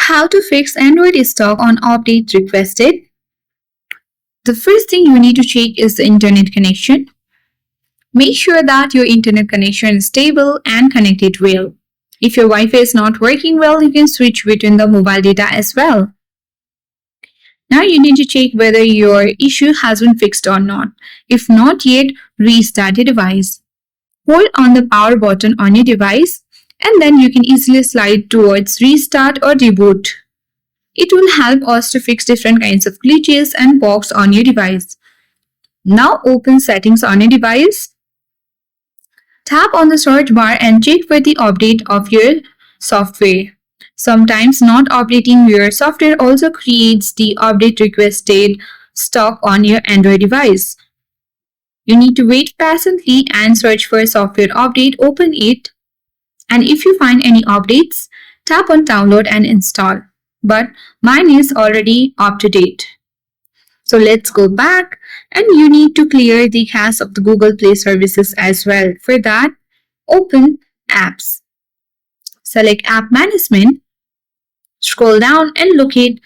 How to fix Android stock on update requested. The first thing you need to check is the internet connection. Make sure that your internet connection is stable and connected well. If your Wi-Fi is not working well, you can switch between the mobile data as well. Now you need to check whether your issue has been fixed or not. If not yet, restart the device. Hold on the power button on your device and then you can easily slide towards restart or reboot. It will help us to fix different kinds of glitches and bugs on your device. Now open settings on your device. Tap on the search bar and check for the update of your software. Sometimes not updating your software also creates the update requested stock on your Android device. You need to wait patiently and search for software update, open it, and if you find any updates, tap on download and install. But mine is already up to date. So let's go back and you need to clear the cache of the Google Play services as well. For that, open apps. Select app management. Scroll down and locate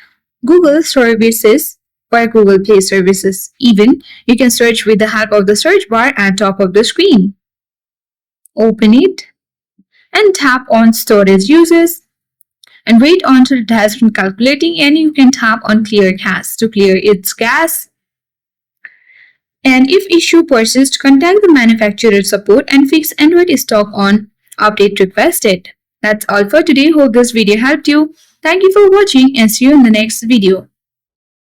Google services for Google Play services. Even you can search with the help of the search bar at top of the screen. Open it and tap on storage uses and wait until it has been calculating, and you can tap on clear cache to clear its cache. And if issue persists, contact the manufacturer support and fix Android stock on update requested. That's all for today. Hope this video helped you. Thank you for watching and see you in the next video.